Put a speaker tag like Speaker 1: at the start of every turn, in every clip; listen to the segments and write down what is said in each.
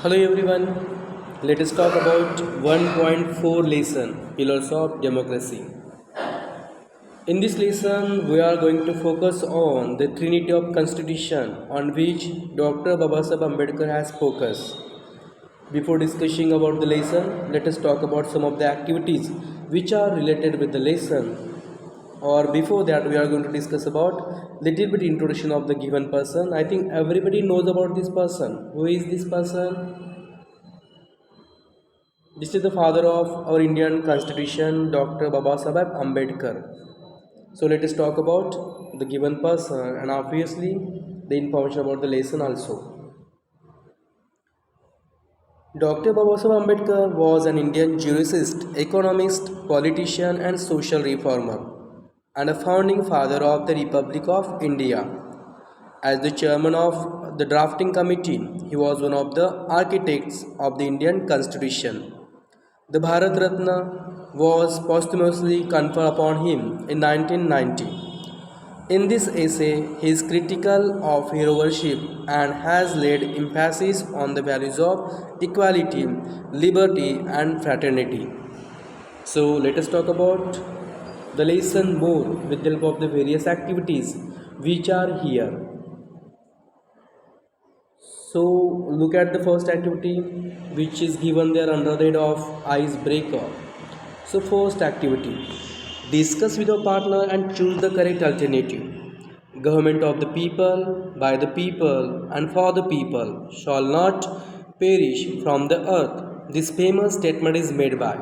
Speaker 1: Hello everyone. Let us talk about 1.4 lesson Pillars of Democracy. In this lesson, we are going to focus on the Trinity of Constitution on which Dr. Babasaheb Ambedkar has focused. Before discussing about the lesson, let us talk about some of the activities which are related with the lesson. Or before that, we are going to discuss about little bit introduction of the given person. I think everybody knows about this person. Who is this person? This is the father of our Indian Constitution, Dr. Babasaheb Ambedkar. So let us talk about the given person and obviously the information about the lesson also. Dr. Babasaheb Ambedkar was an Indian jurist, economist, politician and social reformer and a founding father of the Republic of India. As the chairman of the drafting committee, he was one of the architects of the Indian Constitution. The Bharat Ratna was posthumously conferred upon him in 1990. In this essay, he is critical of hero worship and has laid emphasis on the values of equality, liberty, and fraternity. So, let us talk about the lesson more with the help of the various activities which are here. So look at the first activity which is given there under the head of icebreaker. So first activity, discuss with your partner and choose the correct alternative. Government of the people, by the people and for the people shall not perish from the earth. This famous statement is made by.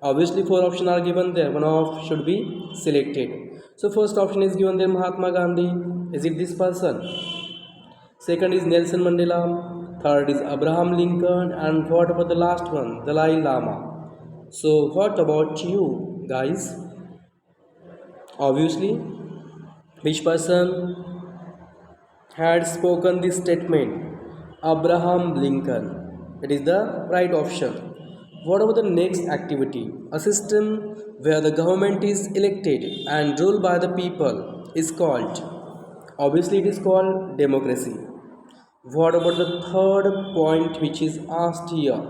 Speaker 1: Obviously four options are given there, one of should be selected. So first option is given there Mahatma Gandhi. Is it this person? Second is Nelson Mandela. Third is Abraham Lincoln. And what about the last one? Dalai Lama. So what about you guys? Obviously, which person had spoken this statement? Abraham Lincoln. It is the right option. What about the next activity? A system where the government is elected and ruled by the people is called. Obviously, it is called democracy. What about the third point which is asked here?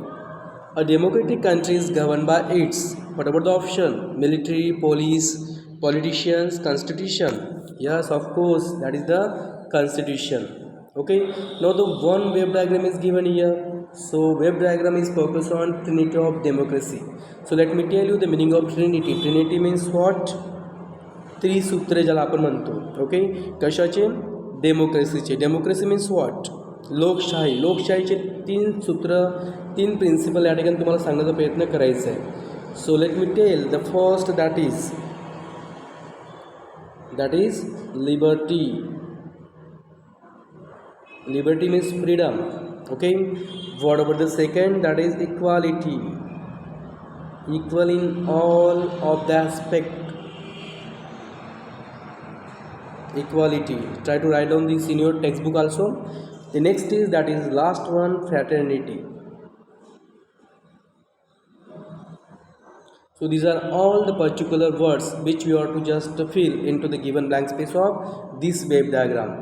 Speaker 1: A democratic country is governed by its. What about the option? Military, police, politicians, constitution. Yes, of course, that is the constitution. Okay. Now the one wave diagram is given here. So wave diagram is focused on Trinity of democracy. So let me tell you the meaning of Trinity. Trinity means what? त्रिसूत्रे ज्याला आपण म्हणतो. Okay. कशाचे? डेमोक्रेसीचे. Democracy means what? लोकशाही. लोकशाहीचे तीन सूत्र, तीन प्रिन्सिपल या ठिकाणी तुम्हाला सांगण्याचा प्रयत्न करायचा आहे. So let me tell the first that is liberty. Liberty means freedom. Okay. What about the second? That is equality. Equal in all of the aspect. Equality. Try to write down this in your textbook also. The next is that is last one, fraternity. So these are all the particular words which we are to just fill into the given blank space of this wave diagram.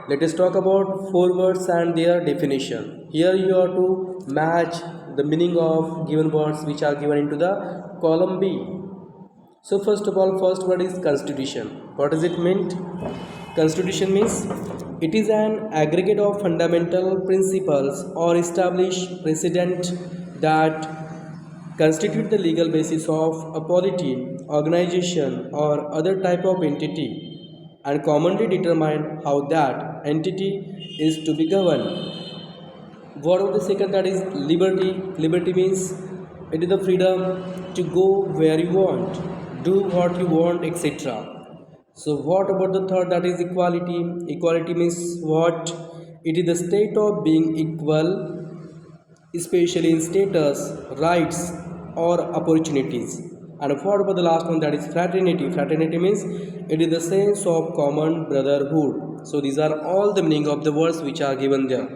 Speaker 1: Let us talk about four words and their definition. Here you are to match the meaning of given words which are given into the column B. So first of all, first word is constitution. What does it mean? Constitution means it is an aggregate of fundamental principles or established precedent that constitute the legal basis of a polity, organization or other type of entity and commonly determine how that entity is to be governed. What of the second? That is liberty. Liberty means it is the freedom to go where you want, do what you want, etc. So what about the third? That is equality. Equality means what? It is the state of being equal, especially in status, rights or opportunities. And what about the last one? That is fraternity. Fraternity means it is the sense of common brotherhood. So these are all the meaning of the words which are given there.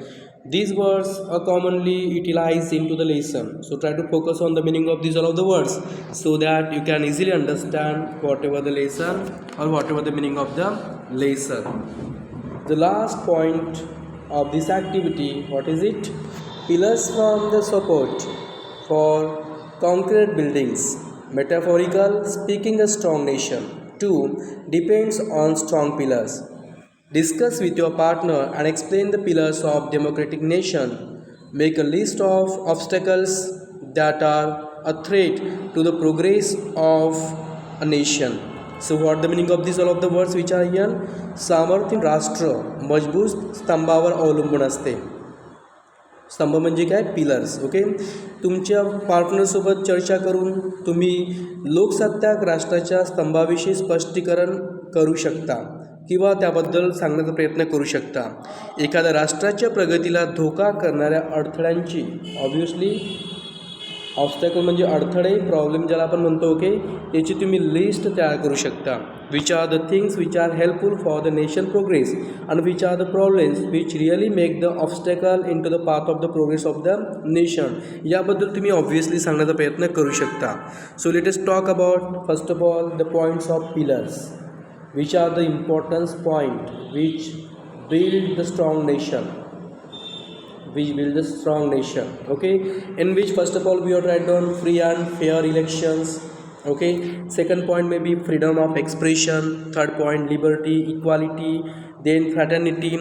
Speaker 1: These words are commonly utilized into the lesson. So try to focus on the meaning of these all of the words so that you can easily understand whatever the lesson or whatever the meaning of the lesson. The last point of this activity, what is it? Pillars from the support for concrete buildings. Metaphorical, speaking a strong nation. 2. Depends on strong pillars. Discuss with your partner and explain the pillars of democratic nation. Make a list of obstacles that are a threat to the progress of a nation. So what the meaning of these all of the words which are here? सामर्थ्य राष्ट्र मजबूत स्तंभावर अवलंबून असते. स्तंभ म्हणजे काय? Pillars. Okay. तुमच्या पार्टनरसोबत चर्चा करून तुम्ही लोकसत्ताक राष्ट्राच्या स्तंभाविषयी स्पष्टीकरण करू शकता किंवा त्याबद्दल सांगण्याचा प्रयत्न करू शकता. एखाद्या राष्ट्राच्या प्रगतीला धोका करणाऱ्या अडथळ्यांची ऑब्वियसली ऑब्स्टॅकल म्हणजे अडथळे प्रॉब्लेम ज्याला आपण म्हणतो. ओके. याची तुम्ही लिस्ट तयार करू शकता. Which are the things which are helpful for the nation progress and which are the problems which really make the obstacle in to the path of the progress of the nation. याबद्दल तुम्ही obviously सांगण्याचा प्रयत्न करू शकता. So let us talk about first of all the points of pillars. Which are the importance point which build the strong nation. We build a strong nation. Okay, in which first of all we are write down free and fair elections. Okay, second point may be freedom of expression. Third point liberty, equality, then fraternity,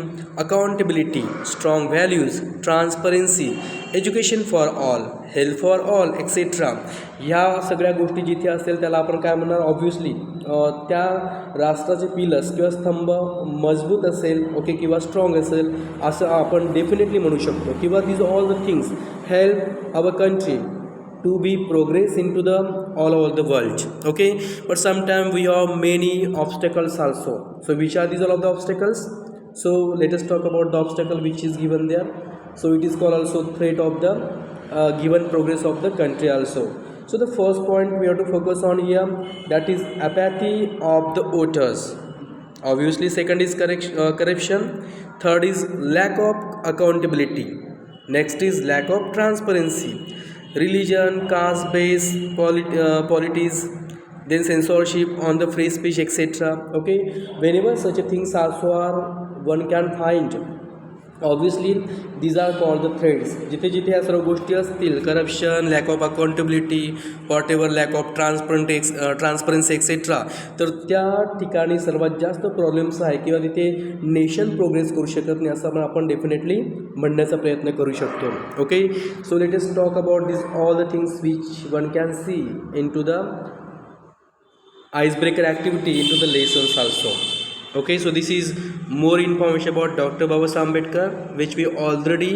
Speaker 1: accountability, strong values, transparency, education for all, health for all, etc. ह्या सगळ्या गोष्टी जिथे असेल त्याला आपण काय म्हणणार? Obviously त्या राष्ट्राचे पिलर्स किंवा स्तंभ मजबूत असेल. ओके. किंवा स्ट्रॉंग असेल असं आपण डेफिनेटली म्हणू शकतो. किंवा these all the things help our country to be progress into the all over the world. Okay, but sometimes we have many obstacles also. So which are these all of the obstacles? So let us talk about the obstacle which is given there. So it is called also threat of the given progress of the country also. So the first point we have to focus on here, that is apathy of the voters. Obviously second is corruption. Third is lack of accountability. Next is lack of transparency. Religion, caste-based politics, then censorship on the free speech, etc. Okay, whenever such a things also are one can find. Obviously these are called the threads. जिथे जिथे ह्या सर्व गोष्टी असतील, corruption, lack of accountability, whatever lack of transparency et cetera, तर त्या ठिकाणी सर्वात जास्त प्रॉब्लेम्स आहे किंवा तिथे नेशन प्रोग्रेस करू शकत नाही असं आपण डेफिनेटली म्हणण्याचा प्रयत्न करू शकतो. Okay. So let us talk about this all the things which one can see in to the icebreaker activity into the lessons also. Okay, so this is more information about Dr. Babasaheb Ambedkar which we already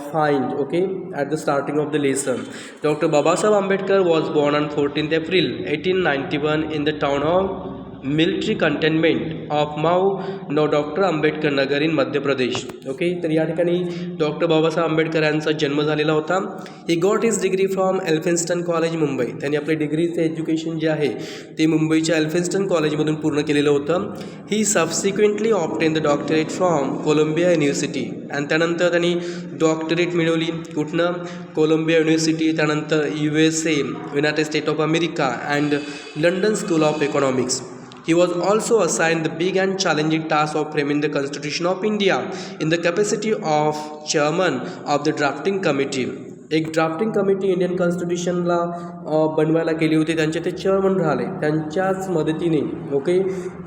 Speaker 1: find, okay, at the starting of the lesson. Dr. Babasaheb Ambedkar was born on 14th April 1891 in the town of military containment of माऊ no doctor Ambedkar Nagar इन Madhya Pradesh. Okay. तर या ठिकाणी doctor Babasaheb Ambedkar यांचा जन्म झालेला होता. He got his degree from Elphinstone college Mumbai. त्यांनी आपले डिग्रीचं एज्युकेशन जे आहे ते मुंबईच्या एल्फिन्स्टन कॉलेजमधून पूर्ण केलेलं होतं. He subsequently obtain the doctorate from Columbia University. आणि त्यानंतर त्यांनी डॉक्टरेट मिळवली कुठनं? कोलंबिया युनिव्हर्सिटी, त्यानंतर USA, United State of America and London School of Economics. He was also assigned the big and challenging task of framing the Constitution of India in the capacity of chairman of the drafting committee. एक drafting committee Indian कॉन्स्टिट्यूशनला बनवायला केली होती. त्यांचे ते chairman राहिले. त्यांच्याच मदतीने okay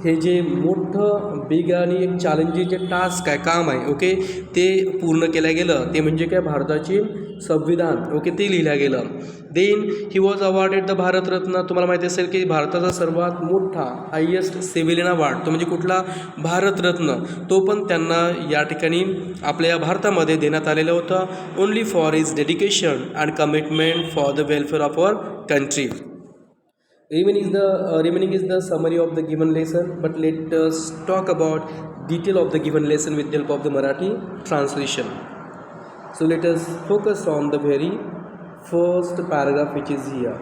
Speaker 1: हे जे मोठं बिग आणि एक चॅलेंजिंग जे टास्क आहे, काम आहे, ओके, ते पूर्ण केलं गेलं. ते म्हणजे काय? भारताची संविधान. ओके, ते लिहिलं गेलं. Then he was awarded the Bharat Ratna. तुम्हाला माहिती असेल की भारताचा सर्वात मोठा हायेस्ट सिव्हिलियन अवॉर्ड तो म्हणजे कुठला? भारतरत्न. तो पण त्यांना या ठिकाणी आपल्या या भारतामध्ये देण्यात आलेलं होतं. Only for his dedication and commitment for the welfare of our country. Remaining is the summary of the given lesson, but let us talk about detail of the given lesson with the help of the Marathi translation. So let us focus on the very first paragraph which is here.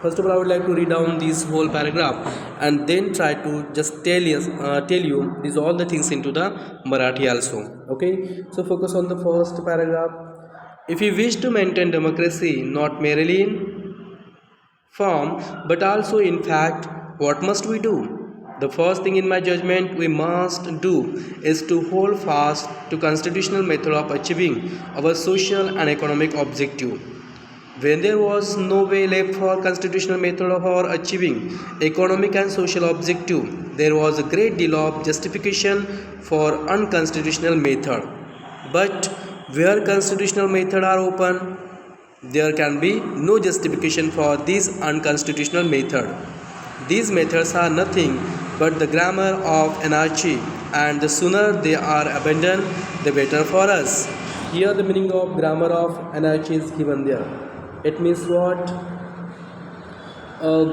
Speaker 1: First of all, I would like to read down this whole paragraph and then try to just tell you these all the things into the Marathi also. Okay, so focus on the first paragraph. If we wish to maintain democracy not merely in form but also in fact, what must we do? The first thing in my judgment we must do is to hold fast to constitutional method of achieving our social and economic objective. When there was no way left for constitutional method of our achieving economic and social objective, there was a great deal of justification for unconstitutional method. But where constitutional method are open, there can be no justification for this unconstitutional method. These methods are nothing but the grammar of anarchy, and the sooner they are abandoned, the better for us. Here, the meaning of grammar of anarchy is given there. It means what?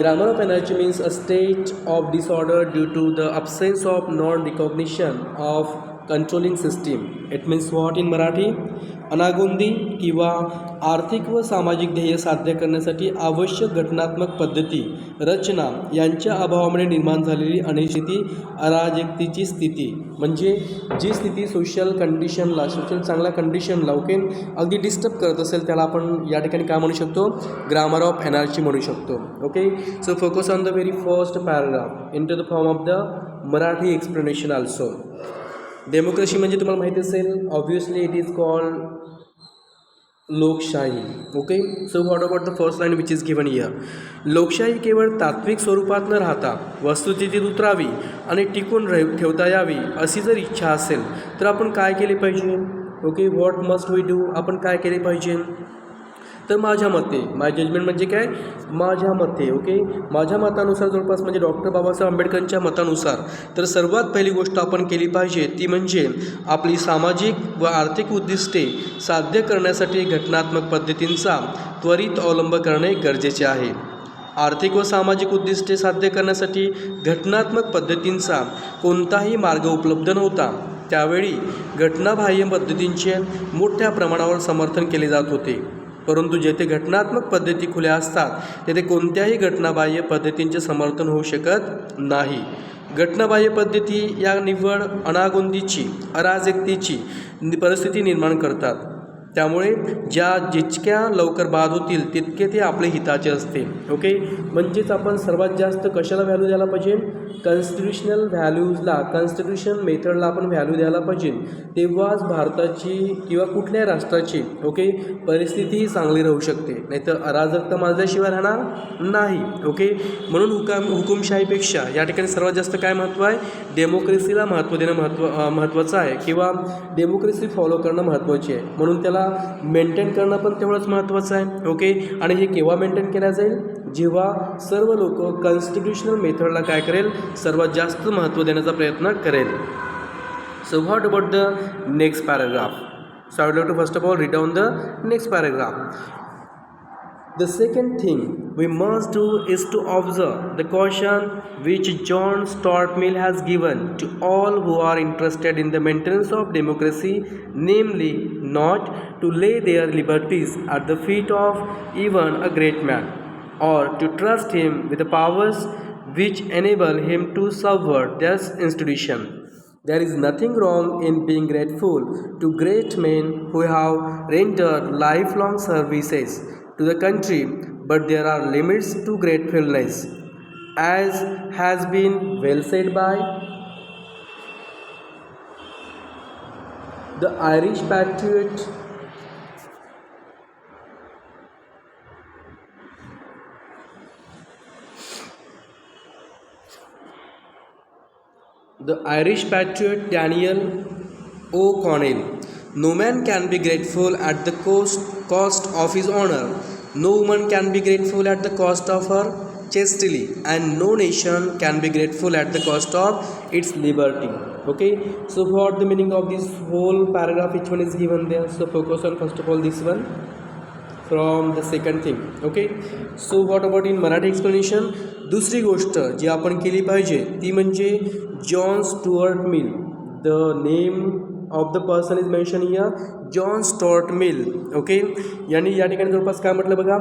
Speaker 1: Grammar of anarchy means a state of disorder due to the absence of non-recognition of controlling system. It means what in Marathi? अनागोंदी किंवा आर्थिक व सामाजिक ध्येय साध्य करण्यासाठी आवश्यक घटनात्मक पद्धती रचना यांच्या अभावामुळे निर्माण झालेली अनिश्चिती अराजकतेची स्थिती. म्हणजे जी स्थिती सोशल कंडिशनला, सोशल चांगल्या कंडिशनला अगदी डिस्टर्ब करत असेल त्याला आपण या ठिकाणी काय म्हणू शकतो? ग्रामर ऑफ एनर्जी म्हणू शकतो. Okay, so focus on the very first paragraph in to the form of the Marathi explanation also. Democracy म्हणजे तुम्हाला माहिती असेल, obviously it is called lokshahi. Okay, so what about the first line which is given here? लोकशाही केवळ तात्विक स्वरूपात न राहता वस्तुस्थितीत उतरावी आणि टिकून ठेवता यावी अशी जर इच्छा असेल तर आपण काय केले पाहिजे? Okay, what must we do? आपण काय केले पाहिजे? तर माझ्या मते, माय जजमेंट म्हणजे काय? माझ्या मते. ओके, माझ्या मतानुसार जवळपास म्हणजे डॉक्टर बाबासाहेब आंबेडकरांच्या मतानुसार तर सर्वात पहिली गोष्ट आपण केली पाहिजे ती म्हणजे आपली सामाजिक व आर्थिक उद्दिष्टे साध्य करण्यासाठी घटनात्मक पद्धतींचा त्वरित अवलंब करणे गरजेचे आहे. आर्थिक व सामाजिक उद्दिष्टे साध्य करण्यासाठी घटनात्मक पद्धतींचा कोणताही मार्ग उपलब्ध नव्हता. त्यावेळी घटनाबाह्य पद्धतींचे मोठ्या प्रमाणावर समर्थन केले जात होते. परंतु जेथे घटनात्मक पद्धती खुल्या असतात तेथे कोणत्याही घटनाबाह्य पद्धतींचे समर्थन होऊ शकत नाही. घटनाबाह्य पद्धती या निव्वळ अनागोंदीची, अराजकतेची परिस्थिती निर्माण करतात. त्यामुळे ज्या जितक्या लवकर बाद होतील तितके ते आपले हिताचे असते. ओके, म्हणजेच आपण सर्वात जास्त कशाला व्हॅल्यू द्यायला पाहिजे? कॉन्स्टिट्यूशनल व्हॅल्यूजला, कॉन्स्टिट्यूशन मेथडला आपण व्हॅल्यू द्यायला पाहिजे. तेव्हाच भारताची किंवा कुठल्याही राष्ट्राची ओके परिस्थितीही चांगली राहू शकते, नाहीतर अराजकता माजल्याशिवाय राहणार नाही. ओके, म्हणून हुकुमशाहीपेक्षा या ठिकाणी सर्वात जास्त काय महत्त्व आहे? डेमोक्रेसीला महत्त्व देणं महत्त्वाचं आहे किंवा डेमोक्रेसी फॉलो करणं महत्त्वाचे आहे. म्हणून त्याला मेंटेन करणं पण तेवढंच महत्त्वाचं आहे. ओके, आणि हे केव्हा मेंटेन केलं जाईल? जेव्हा सर्व लोक कॉन्स्टिट्यूशनल मेथडला काय करेल? सर्वात जास्त महत्त्व देण्याचा प्रयत्न करेल. So what about the next paragraph? So I would like to first of all read down the next paragraph. The second thing we must do is to observe the caution which John Stuart Mill has given to all who are interested in the maintenance of democracy, namely not to lay their liberties at the feet of even a great man, or to trust him with the powers which enable him to subvert this institution. There is nothing wrong in being grateful to great men who have rendered lifelong services to the country, but there are limits to gratefulness, as has been well said by the Irish patriot Daniel O'Connell. No man can be grateful at the cost of his honor. No woman can be grateful at the cost of her chastity, and no nation can be grateful at the cost of its liberty. Okay, so what the meaning of this whole paragraph? Which one is given there? So focus on first of all this one from the second thing. Okay, so what about in Marathi explanation? दुसरी गोष्ट जी आपण केली पाहिजे ती म्हणजे John Stuart Mill. The name of the person is mention here, John Stuart Mill. Okay, यांनी या ठिकाणी जवळपास काय म्हटलं बघा?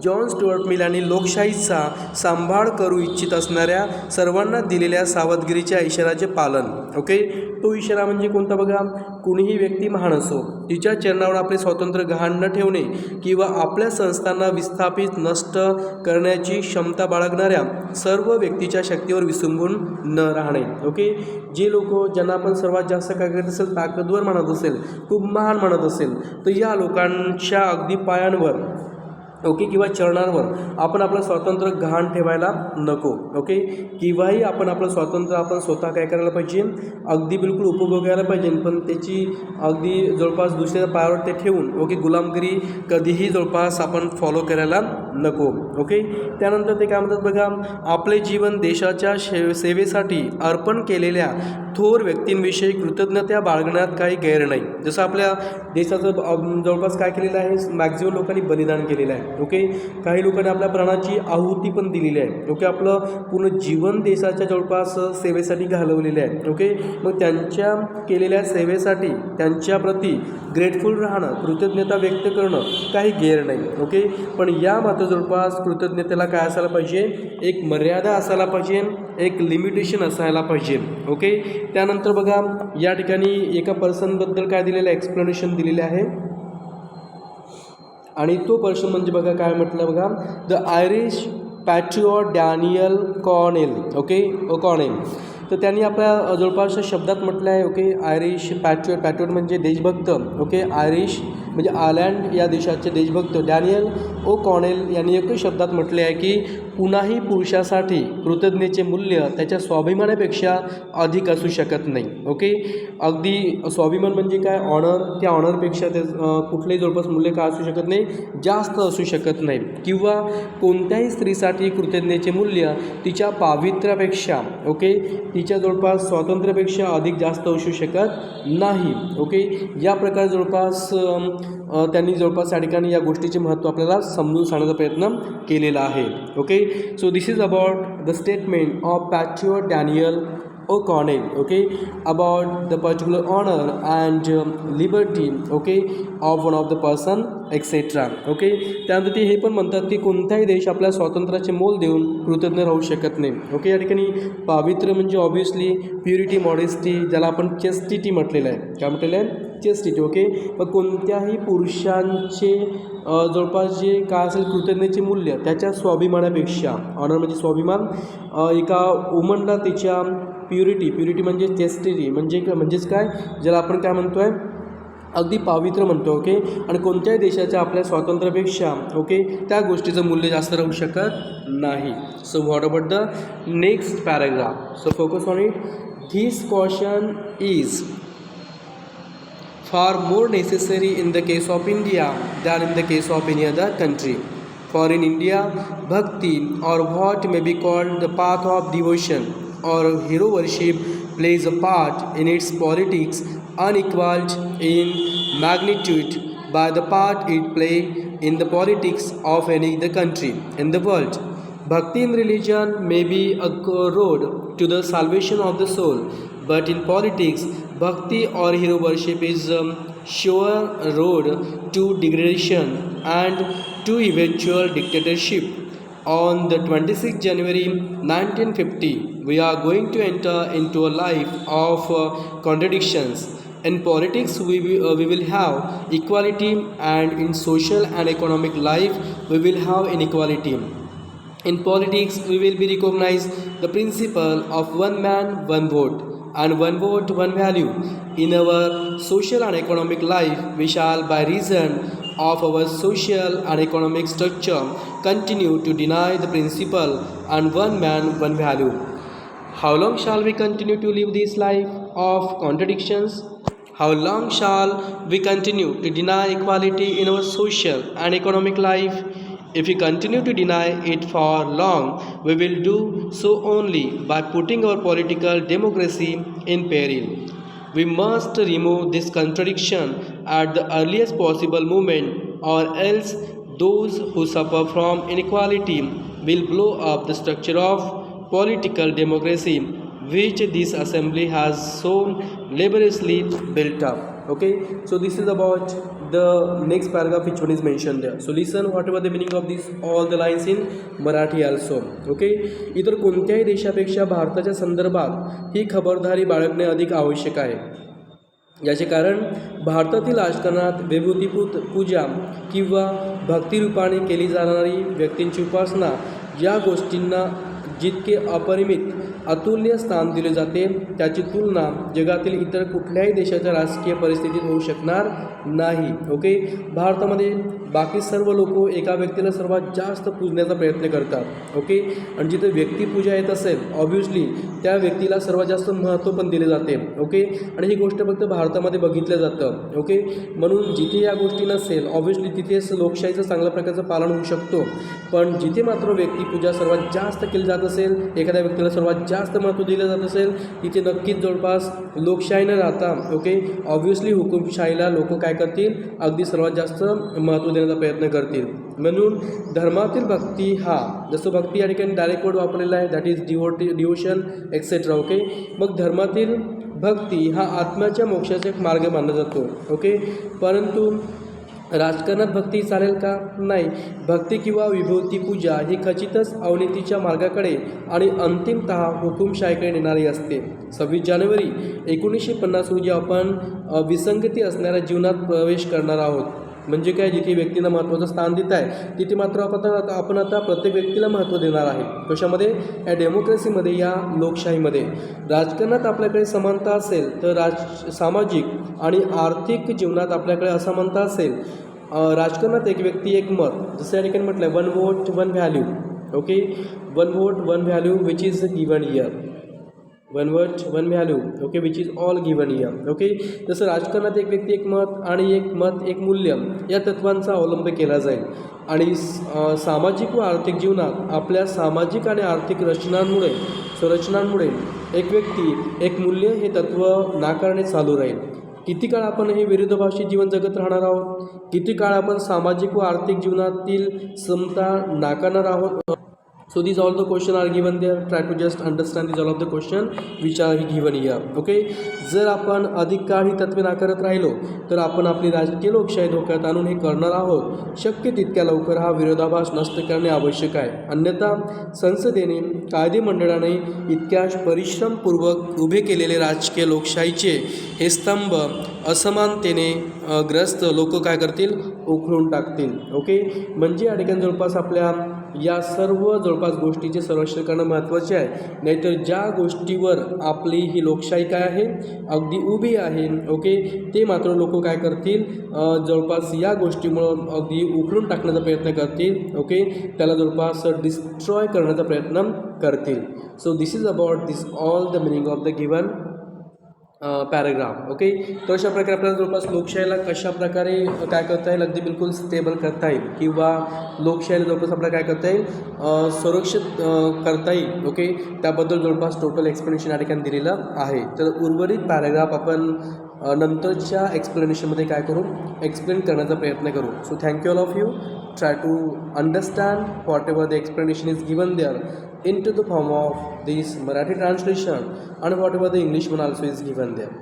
Speaker 1: जॉन स्टुअर्ट मिल यांनी लोकशाहीचा सांभाळ करू इच्छित असणाऱ्या सर्वांना दिलेल्या सावधगिरीच्या इशाऱ्याचे पालन. ओके, तो इशारा म्हणजे कोणता बघा, कुणीही व्यक्ती महान असो तिच्या चरणावर आपले स्वातंत्र्य गहाण न ठेवणे किंवा आपल्या संस्थांना विस्थापित नष्ट करण्याची क्षमता बाळगणाऱ्या सर्व व्यक्तीच्या शक्तीवर विसंबून न राहणे. ओके, जे लोक ज्यांना आपण सर्वात जास्त काय करत असेल, ताकदवर म्हणत असेल, खूप महान म्हणत असेल, तर या लोकांच्या अगदी पायांवर ओके किंवा चरणांवर आपण आपलं स्वातंत्र्य गहाण ठेवायला नको. ओके, किंवाही आपण आपलं स्वातंत्र्य आपण स्वतः काय करायला पाहिजे, अगदी बिलकुल उपभोगायला पाहिजे, पण त्याची अगदी जवळपास दुसऱ्या पायावर ते ठेवून ओके गुलामगिरी कधीही जवळपास आपण फॉलो करायला नको. ओके, त्यानंतर ते काय म्हणतात बघा, आपले जीवन देशाच्या सेवेसाठी अर्पण केलेल्या थोर व्यक्तींविषयी कृतज्ञता बाळगण्यात काही गैर नाही. जसं आपल्या देशाचं जवळपास काय केलेलं आहे, मॅक्झिमम लोकांनी बलिदान केलेलं आहे. ओके, काही लोकांनी आपल्या प्राणाची आहुती पण दिलेली आहे. ओके, आपलं पूर्ण जीवन देशाच्या जवळपास सेवेसाठी घालवलेले आहे. ओके, मग त्यांच्या केलेल्या सेवेसाठी त्यांच्याप्रती ग्रेटफुल राहणं, कृतज्ञता व्यक्त करणं काही गैर नाही. ओके, पण या मात्र जवळपास कृतज्ञतेला काय असायला पाहिजे, एक मर्यादा असायला पाहिजे, एक लिमिटेशन असायला पाहिजे. ओके, त्यानंतर बघा या ठिकाणी एका पर्सनबद्दल काय दिलेलं एक्सप्लेनेशन दिलेले आहे आणि तो पर्सन म्हणजे बघा काय म्हटलं बघा, the Irish patriot Daniel Cornell. Okay, Cornell, तर त्यांनी आपल्या जवळपास शब्दात म्हटलं आहे. ओके, आयरिश पॅट्रिऑट म्हणजे देशभक्त. ओके, आयरिश म्हणजे आयर्लंड या देशाचे देशभक्त डॅनियल कॉर्नेल यांनी एकच शब्दात म्हटले आहे की कुणाही पुरुषासाठी कृतज्ञतेचे मूल्य त्याच्या स्वाभिमानापेक्षा अधिक असू शकत नाही. ओके, अगदी स्वाभिमान म्हणजे काय, ऑनर, त्या ऑनरपेक्षा ते कुठलेही जवळपास मूल्य काय असू शकत नाही, जास्त असू शकत नाही. किंवा कोणत्याही स्त्रीसाठी कृतज्ञतेचे मूल्य तिच्या पावित्र्यापेक्षा ओके तिच्या जवळपास स्वातंत्र्यापेक्षा अधिक जास्त असू शकत नाही. ओके, या प्रकारे जवळपास त्यांनी जवळपास या ठिकाणी या गोष्टीचे महत्त्व आपल्याला समजून सांगण्याचा प्रयत्न केलेला आहे. Okay, so this is about the statement of Patriot Daniel O'Connell. Okay, about the particular honor and liberty okay of one of the person etc. Okay, त्यानंतर ते हे पण म्हणतात की कोणताही देश आपल्या स्वातंत्र्याचे मोल देऊन कृतज्ञ राहू शकत नाही. ओके, या ठिकाणी पावित्र्य म्हणजे ऑब्विसली प्युरिटी, मॉडेस्टी, ज्याला आपण चेस्टिटी म्हटलेलं आहे. काय म्हटलेलं आहे, चेस्टिटी. ओके, मग कोणत्याही पुरुषांचे जवळपास जे काय असेल कृतज्ञतेचे मूल्य त्याच्या स्वाभिमानापेक्षा, ऑनर म्हणजे स्वाभिमान, एका वुमनला तिच्या प्युरिटी म्हणजे चेस्टिटी म्हणजेच काय, ज्याला आपण काय म्हणतो आहे, अगदी पावित्र्य म्हणतो. ओके, आणि कोणत्याही देशाच्या आपल्या स्वातंत्र्यापेक्षा ओके त्या गोष्टीचं मूल्य जास्त राहू शकत नाही. सो what about the next paragraph, so focus on it. This caution is far more necessary in the case of India than in the case of any other country. For in India, bhakti or what may be called the path of devotion or hero worship plays a part in its politics unequaled in magnitude by the part it plays in the politics of any other country in the world. Bhakti in religion may be a road to the salvation of the soul, but in politics, bhakti or hero worship is a sure road to degradation and to eventual dictatorship. On the 26th January 1950, we are going to enter into a life of contradictions. In politics, we will have equality, and in social and economic life, we will have inequality. In politics, we will be recognized the principle of one man, one vote, and one vote, one value. In our social and economic life, we shall, by reason of our social and economic structure, continue to deny the principle and one man, one value. How long shall we continue to live this life of contradictions? How long shall we continue to deny equality in our social and economic life? If we continue to deny it for long, we will do so only by putting our political democracy in peril. We must remove this contradiction at the earliest possible moment, or else those who suffer from inequality will blow up the structure of political democracy which this assembly has so laboriously built up. Okay, so this is about the next paragraph which one is mentioned there. So listen whatever the meaning of this all the lines in Marathi also. Okay, इतर कोणत्याही देशापेक्षा भारताच्या संदर्भात ही खबरदारी बाळगणे अधिक आवश्यक आहे. याचे कारण भारतातील राजकारणात पूजा किंवा भक्तिरूपाने केली जाणारी व्यक्तींची उपासना या गोष्टींना जितके अपरिमित अतुल्य स्थान दिले जाते त्याची तुलना जगातील इतर कुठल्याही देशाच्या राजकीय परिस्थितीत होऊ शकणार नाही. ओके, भारतामध्ये बाकी सर्व लोक एका व्यक्तीला सर्वात जास्त पूजण्याचा प्रयत्न करतात. ओके, आणि जिथे व्यक्तिपूजा येत असेल ऑब्व्हियसली त्या व्यक्तीला सर्वात जास्त महत्त्व पण दिले जाते. ओके, आणि ही गोष्ट फक्त भारतामध्ये बघितलं जातं. ओके, म्हणून जिथे या गोष्टी नसेल ऑब्व्हियसली तिथेच लोकशाहीचं चांगल्या प्रकारचं पालन होऊ शकतो. पण जिथे मात्र व्यक्तिपूजा सर्वात जास्त केली जात असेल, एखाद्या व्यक्तीला सर्वात जास्त महत्त्व दिलं जात असेल, तिथे नक्कीच जवळपास लोकशाही न राहता ओके ऑब्व्हियसली हुकुमशाहीला लोक काय करतील, अगदी सर्वात जास्त महत्त्व देण्याचा प्रयत्न करतील. म्हणून धर्मातील भक्ती हा जसं भक्ती या ठिकाणी डायरेक्ट वर्ड वापरलेला आहे that is devotion etcetera. Okay, मग धर्मातील भक्ती हा आत्म्याच्या मोक्षाचा एक मार्ग मानला जातो. ओके, परंतु राजकारणात भक्ती चालेल का? नाही. भक्ती किंवा विभूती पूजा ही खचितच अवनतीच्या मार्गाकडे आणि अंतिमतः हुकुमशाहीकडे नेणारी असते. 26 जानेवारी 1950 रोजी आपण विसंगती असणाऱ्या जीवनात प्रवेश करणार आहोत. म्हणजे काय, जिथे व्यक्तीला महत्त्वाचं स्थान देत आहे तिथे मात्र आपण आता प्रत्येक व्यक्तीला महत्त्व देणार आहे. कशामध्ये? या डेमोक्रेसीमध्ये, या लोकशाहीमध्ये. राजकारणात आपल्याकडे समानता असेल तर सामाजिक आणि आर्थिक जीवनात आपल्याकडे असमानता असेल. राजकारणात एक व्यक्ती एक मत, जसं या ठिकाणी म्हटलं आहे 1 vote 1 value. Okay, 1 vote 1 value which is given here. 1 vote 1 value. Okay, which is all given here. Okay, जसं राजकारणात एक व्यक्ती एक मत आणि एक मत एक मूल्य या तत्वांचा अवलंब केला जाईल. आणि सामाजिक व आर्थिक जीवनात आपल्या सामाजिक आणि आर्थिक संरचनांमुळे एक व्यक्ती एक मूल्य हे तत्त्व नाकारणे चालू राहील. किती काळ आपण हे विरोधाभासी जीवन जगत राहणार आहोत? किती काळ आपण सामाजिक व आर्थिक जीवनातील समता नाकारणार आहोत? So these all the question are given there. Try to just understand these all of the question which are given here. Okay, जर आपण अधिक काळ ही तत्त्वे नाकारत राहिलो तर आपण आपली राजकीय लोकशाही धोक्यात आणून हे करणार आहोत. शक्य तितक्या लवकर हा विरोधाभास नष्ट करणे आवश्यक आहे. अन्यथा संसदेने, कायदेमंडळाने इतक्या परिश्रमपूर्वक उभे केलेले राजकीय लोकशाहीचे हे स्तंभ असमानतेने ग्रस्त लोक काय करतील, उखडून टाकतील. ओके, म्हणजे या ठिकाणी जवळपास आपल्या या सर्व जवळपास गोष्टीचे संरक्षण करणं महत्त्वाचे आहे. नाहीतर ज्या गोष्टीवर आपली ही लोकशाही काय आहे, अगदी उभी आहे. ओके, ते मात्र लोक काय करतील, जवळपास या गोष्टीमुळं अगदी उखडून टाकण्याचा प्रयत्न करतील. ओके, त्याला जवळपास डिस्ट्रॉय करण्याचा प्रयत्न करतील. So this is about this all the meaning of the given paragraph. Okay, तर अशा प्रकारे आपल्याला जवळपास लोकशाहीला कशा प्रकारे काय करता येईल, अगदी बिलकुल स्टेबल करता येईल किंवा लोकशाहीला जवळपास आपल्याला काय करता येईल, सुरक्षित करता येईल. ओके, त्याबद्दल जवळपास टोटल एक्सप्लेनेशन या ठिकाणी दिलेलं आहे. तर उर्वरित पॅराग्राफ आपण नंतरच्या एक्सप्लेनेशनमध्ये काय करू, एक्सप्लेन करण्याचा प्रयत्न करू. So thank you all of you. Try to understand whatever the explanation is given there into the form of this Marathi translation and whatever the English one also is given there.